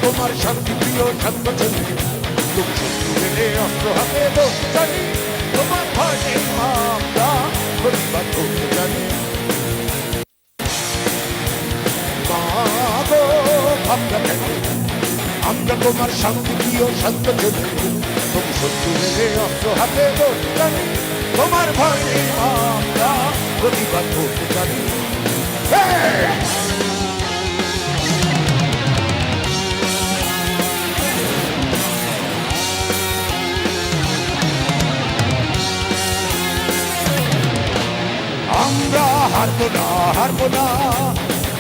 তোমার শান্তি প্রিয় শান্ত ছেলে, তুমি শত্রু মেনে অস্ত্র হাতে বসে জানি, তোমার ভয় নেই মা, আমরা প্রতিবাদ করতে জানি। মা গো ভাবনা কেন, আমরা তোমার শান্তি প্রিয় শান্ত ছেলে, তুমি শত্রু মেনে অস্ত্র হাতে বসে জানি, তোমার ভয় নেই মা, আমরা প্রতিবাদ করতে জানি। আমরা হারবো না, হারবো না,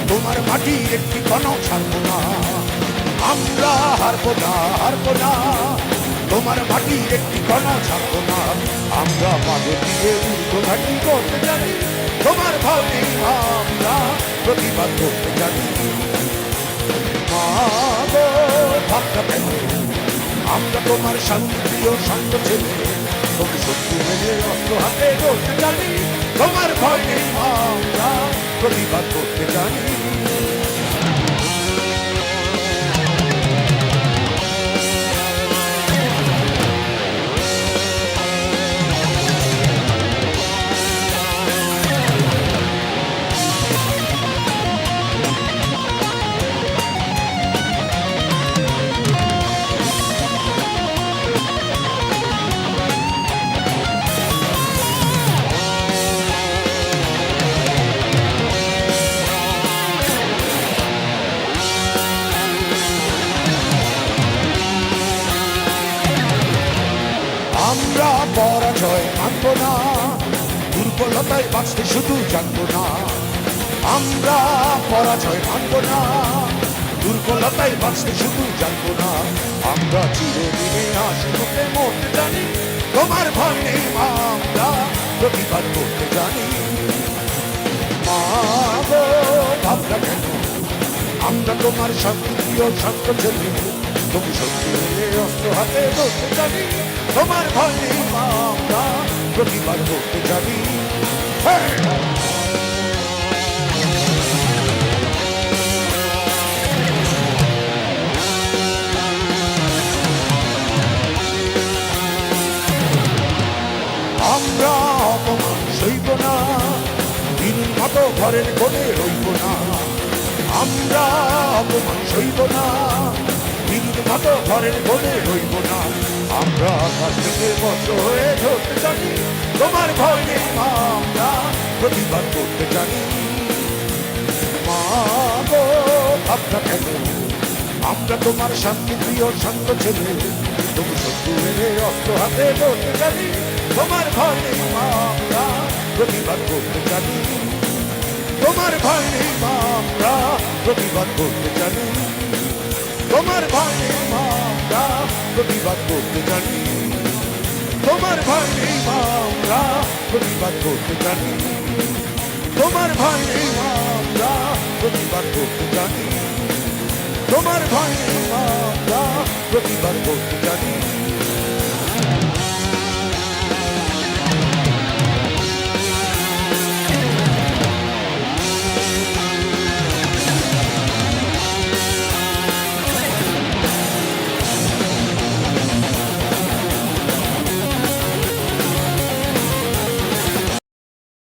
তোমার মাটির একটি কণাও ছাড়বো না। আমরা হারবো না, হারবো না, তোমার মাটির একটি কণাও ছাড়বো না। আমরা পাগল দিয়ে উল্টোঘাটি করতে জানি, তোমার ভয় নেই মা, আমরা প্রতিবাদ করতে জানি। মা গো ভাবনা কেন, আমরা তোমার শান্তিপ্রিয় শান্ত ছেলে, তুমি শত্রু মেনে অস্ত্র হাতে করতে জানি, তোমার ভয় নেই মা, আমরা প্রতিবাদ করতে জানি। আমরা পরাজয় মানব না, দুর্বলতায় বাঁচতে শুধু জানবো না। আমরা পরাজয় মানব না, দুর্বলতায় বাঁচতে শুধু জানবো না। আমরা চিরদিনে আশীর্বাদে মরতে জানি, তোমার ভয় নেই মা, আমরা প্রতিবাদ করতে জানি। মা গো ভাবনা কেন, আমরা তোমার শান্তিপ্রিয় শান্ত ছেলে, তুমি শত্রু মেনে অস্ত্র হাতে ধরতে জানি, তোমার ভয় নেই মা, আমরা প্রতিবাদ করতে জানি। আমরা অপমান সইব না, দিনের মতো ঘরের কোণে রইব না। আমরা অপমান সইব না, দিনের মতো ঘরের কোণে রইব না। আমরা আকাশ থেকে বজ্র হয়ে ধরতে জানি, তোমার ভয় নেই মা, আমরা প্রতিবাদ করতে জানি। মা গো ভাবনা কেন, আমরা তোমার শান্তিপ্রিয় শান্ত ছেলে, তুমি শত্রু মেনে অস্ত্র হাতে ধরতে জানি, তোমার ভয় নেই মা, আমরা প্রতিবাদ করতে জানি। তোমার ভয় নেই মা, আমরা প্রতিবাদ করতে জানি। তোমার ভয় নেই মা, আমরা প্রতিবাদ করতে জানি। তোমার ভয় নেই মা, আমরা প্রতিবাদ করতে জানি। তোমার ভয় নেই মা, আমরা প্রতিবাদ করতে জানি। তোমার ভয় নেই মা, আমরা প্রতিবাদ করতে জানি।